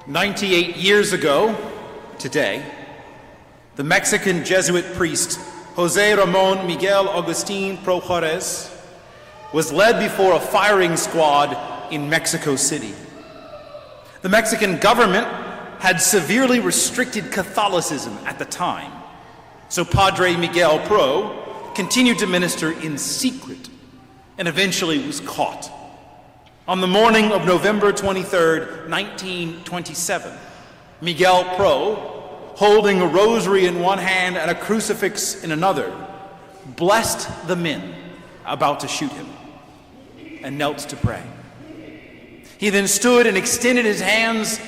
98 years ago, today, the Mexican Jesuit priest José Ramón Miguel Agustín Pro Juárez was led before a firing squad in Mexico City. The Mexican government had severely restricted Catholicism at the time, so Padre Miguel Pro continued to minister in secret and eventually was caught. On the morning of November 23rd, 1927, Miguel Pro, holding a rosary in one hand and a crucifix in another, blessed the men about to shoot him and knelt to pray. He then stood and extended his hands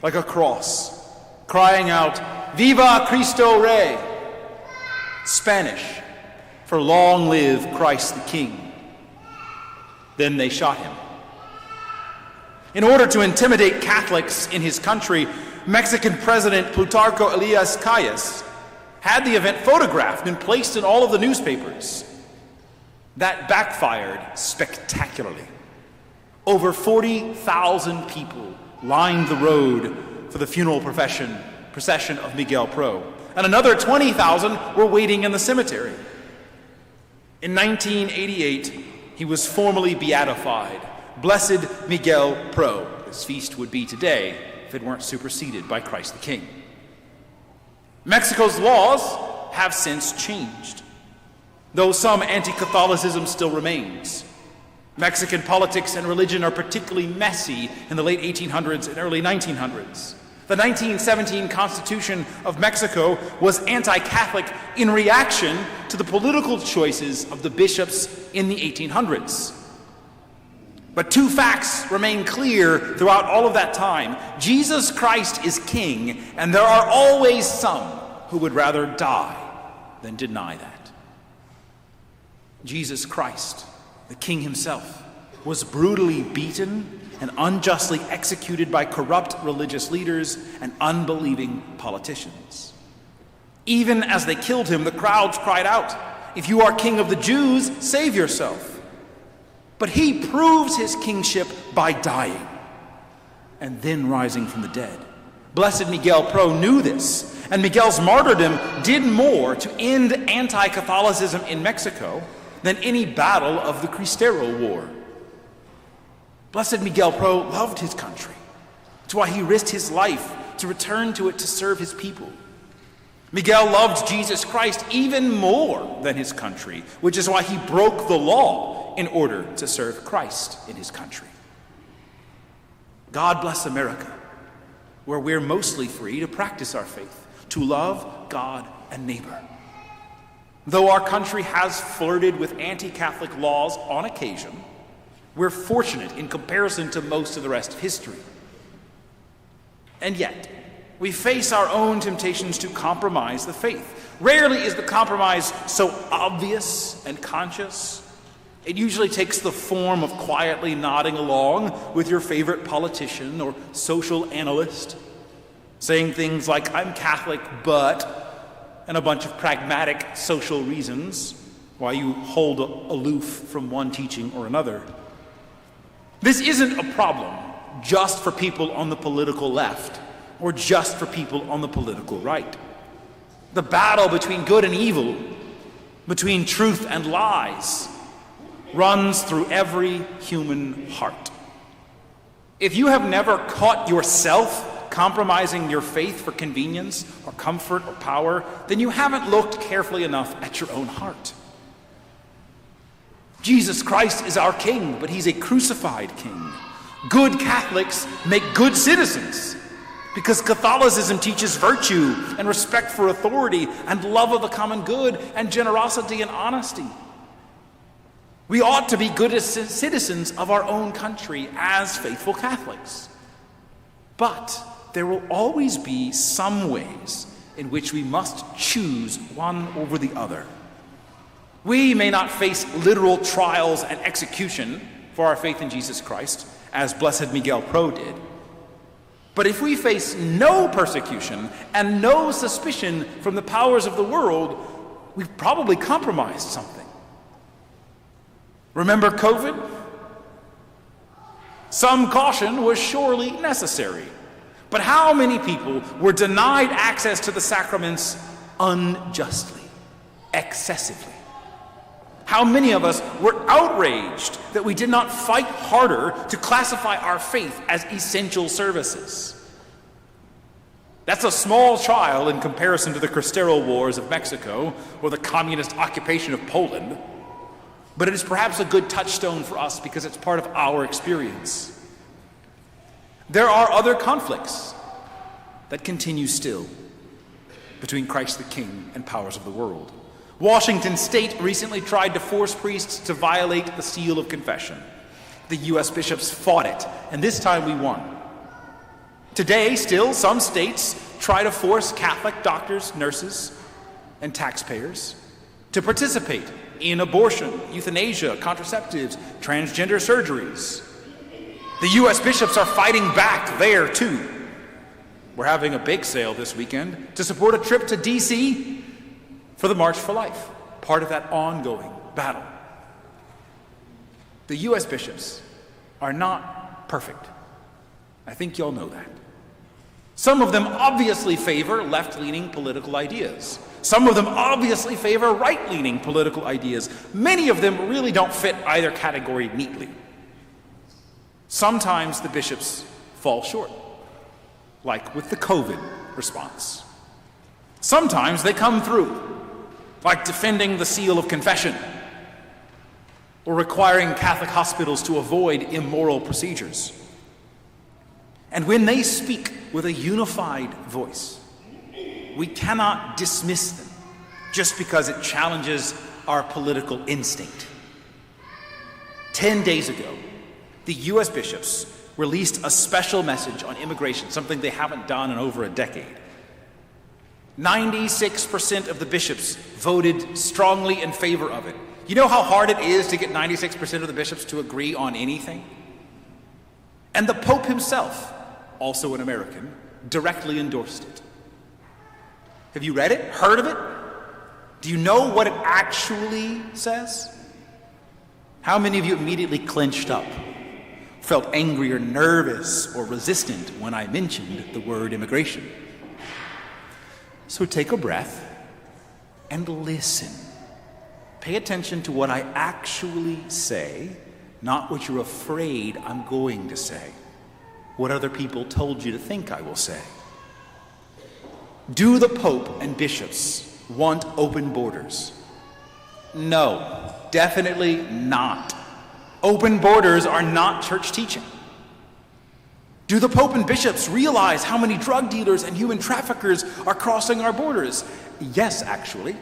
like a cross, crying out, "Viva Cristo Rey!" Spanish for "Long live Christ the King." Then they shot him. In order to intimidate Catholics in his country, Mexican President Plutarco Elias Calles had the event photographed and placed in all of the newspapers. That backfired spectacularly. Over 40,000 people lined the road for the funeral procession of Miguel Pro, and another 20,000 were waiting in the cemetery. In 1988, he was formally beatified, Blessed Miguel Pro. His feast would be today if it weren't superseded by Christ the King. Mexico's laws have since changed, though some anti-Catholicism still remains. Mexican politics and religion are particularly messy in the late 1800s and early 1900s. The 1917 Constitution of Mexico was anti-Catholic in reaction to the political choices of the bishops in the 1800s. But two facts remain clear throughout all of that time. Jesus Christ is king, and there are always some who would rather die than deny that. Jesus Christ, the king himself, was brutally beaten and unjustly executed by corrupt religious leaders and unbelieving politicians. Even as they killed him, the crowds cried out, "If you are king of the Jews, save yourself." But he proves his kingship by dying and then rising from the dead. Blessed Miguel Pro knew this, and Miguel's martyrdom did more to end anti-Catholicism in Mexico than any battle of the Cristero War. Blessed Miguel Pro loved his country. That's why he risked his life to return to it to serve his people. Miguel loved Jesus Christ even more than his country, which is why he broke the law in order to serve Christ in his country. God bless America, where we're mostly free to practice our faith, to love God and neighbor. Though our country has flirted with anti-Catholic laws on occasion, we're fortunate in comparison to most of the rest of history. And yet, we face our own temptations to compromise the faith. Rarely is the compromise so obvious and conscious. It usually takes the form of quietly nodding along with your favorite politician or social analyst, saying things like, "I'm Catholic, but," and a bunch of pragmatic social reasons why you hold aloof from one teaching or another. This isn't a problem just for people on the political left or just for people on the political right. The battle between good and evil, between truth and lies, runs through every human heart. If you have never caught yourself compromising your faith for convenience or comfort or power, then you haven't looked carefully enough at your own heart. Jesus Christ is our king, but he's a crucified king. Good Catholics make good citizens because Catholicism teaches virtue and respect for authority and love of the common good and generosity and honesty. We ought to be good citizens of our own country as faithful Catholics. But there will always be some ways in which we must choose one over the other. We may not face literal trials and execution for our faith in Jesus Christ, as Blessed Miguel Pro did. But if we face no persecution and no suspicion from the powers of the world, we've probably compromised something. Remember COVID? Some caution was surely necessary. But how many people were denied access to the sacraments unjustly, excessively? How many of us were outraged that we did not fight harder to classify our faith as essential services? That's a small trial in comparison to the Cristero Wars of Mexico or the communist occupation of Poland, but it is perhaps a good touchstone for us because it's part of our experience. There are other conflicts that continue still between Christ the King and powers of the world. Washington State recently tried to force priests to violate the seal of confession. The U.S. bishops fought it, and this time we won. Today, still, some states try to force Catholic doctors, nurses, and taxpayers to participate in abortion, euthanasia, contraceptives, transgender surgeries. The U.S. bishops are fighting back there, too. We're having a bake sale this weekend to support a trip to D.C. for the March for Life, part of that ongoing battle. The U.S. bishops are not perfect. I think y'all know that. Some of them obviously favor left-leaning political ideas. Some of them obviously favor right-leaning political ideas. Many of them really don't fit either category neatly. Sometimes the bishops fall short, like with the COVID response. Sometimes they come through, like defending the seal of confession or requiring Catholic hospitals to avoid immoral procedures. And when they speak with a unified voice, we cannot dismiss them just because it challenges our political instinct. 10 days ago, the U.S. bishops released a special message on immigration, something they haven't done in over a decade. 96% of the bishops voted strongly in favor of it. You know how hard it is to get 96% of the bishops to agree on anything? And the Pope himself, also an American, directly endorsed it. Have you read it? Heard of it? Do you know what it actually says? How many of you immediately clenched up, felt angry or nervous or resistant when I mentioned the word immigration? So take a breath and listen. Pay attention to what I actually say, not what you're afraid I'm going to say, what other people told you to think I will say. Do the Pope and bishops want open borders? No, definitely not. Open borders are not church teaching. Do the Pope and bishops realize how many drug dealers and human traffickers are crossing our borders? Yes, actually.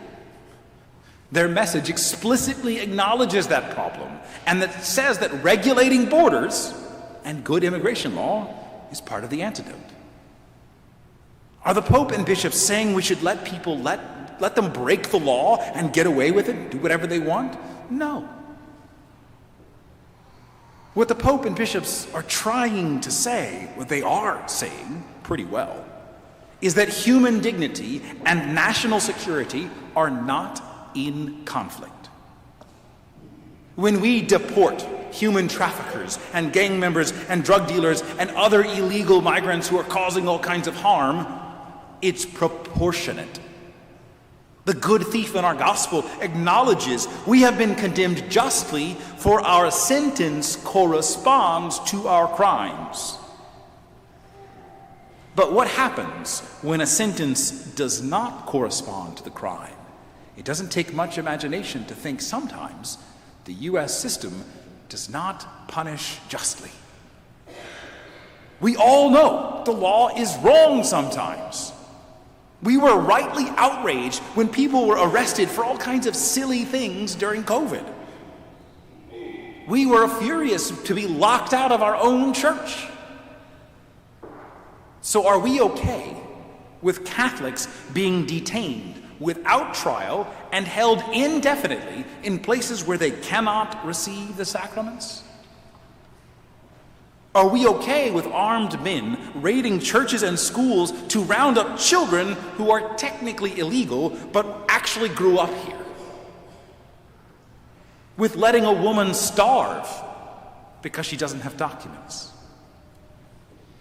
Their message explicitly acknowledges that problem and that says that regulating borders and good immigration law is part of the antidote. Are the Pope and bishops saying we should let people let them break the law and get away with it, do whatever they want? No. What the Pope and bishops are trying to say, what they are saying pretty well, is that human dignity and national security are not in conflict. When we deport human traffickers and gang members and drug dealers and other illegal migrants who are causing all kinds of harm, it's proportionate. The good thief in our gospel acknowledges we have been condemned justly, for our sentence corresponds to our crimes. But what happens when a sentence does not correspond to the crime? It doesn't take much imagination to think sometimes the U.S. system does not punish justly. We all know the law is wrong sometimes. We were rightly outraged when people were arrested for all kinds of silly things during COVID. We were furious to be locked out of our own church. So are we okay with Catholics being detained without trial and held indefinitely in places where they cannot receive the sacraments? Are we okay with armed men raiding churches and schools to round up children who are technically illegal but actually grew up here? With letting a woman starve because she doesn't have documents?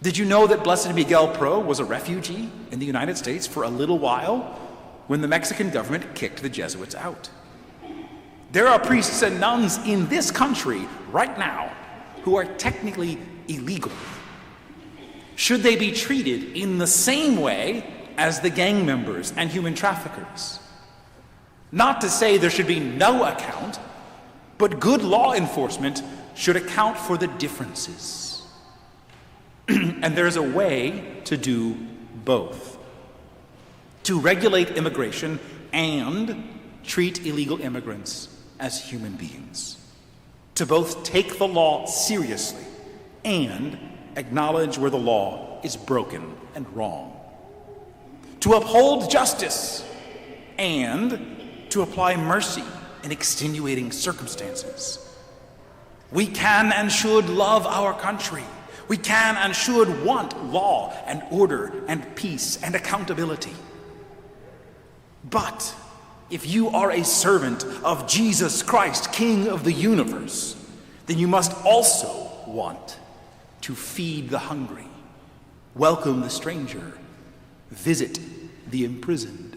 Did you know that Blessed Miguel Pro was a refugee in the United States for a little while when the Mexican government kicked the Jesuits out? There are priests and nuns in this country right now who are technically illegal. Should they be treated in the same way as the gang members and human traffickers? Not to say there should be no account, but good law enforcement should account for the differences. And there's a way to do both. To regulate immigration and treat illegal immigrants as human beings. To both take the law seriously and acknowledge where the law is broken and wrong. To uphold justice and to apply mercy in extenuating circumstances. We can and should love our country. We can and should want law and order and peace and accountability. But if you are a servant of Jesus Christ, King of the universe, then you must also want to feed the hungry, welcome the stranger, visit the imprisoned.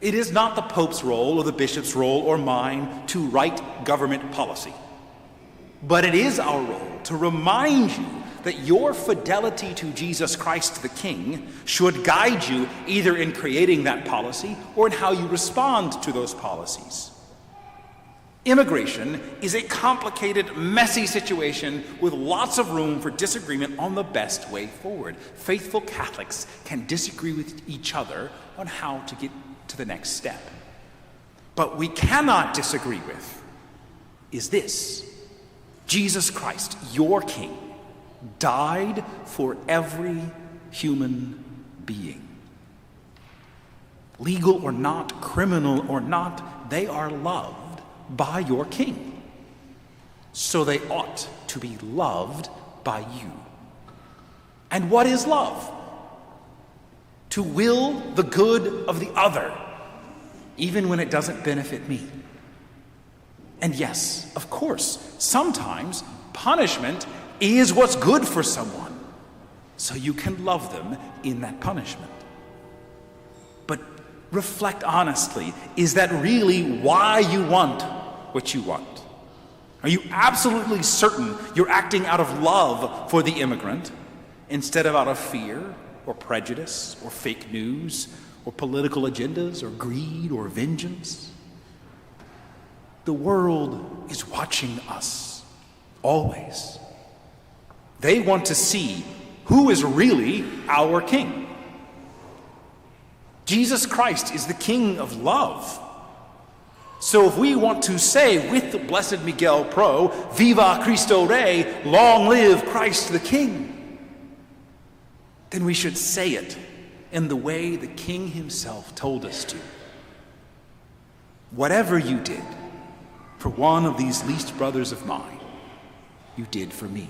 It is not the Pope's role or the bishop's role or mine to write government policy. But it is our role to remind you that your fidelity to Jesus Christ the King should guide you either in creating that policy or in how you respond to those policies. Immigration is a complicated, messy situation with lots of room for disagreement on the best way forward. Faithful Catholics can disagree with each other on how to get to the next step. But we cannot disagree with is this: Jesus Christ, your King, died for every human being. Legal or not, criminal or not, they are loved by your King. So they ought to be loved by you. And what is love? To will the good of the other, even when it doesn't benefit me. And yes, of course, sometimes punishment is what's good for someone, so you can love them in that punishment. But reflect honestly, is that really why you want what you want? Are you absolutely certain you're acting out of love for the immigrant instead of out of fear or prejudice or fake news or political agendas or greed or vengeance? The world is watching us, always. They want to see who is really our King. Jesus Christ is the King of love. So if we want to say with the Blessed Miguel Pro, Viva Cristo Rey, long live Christ the King, then we should say it in the way the King himself told us to. Whatever you did for one of these least brothers of mine, you did for me.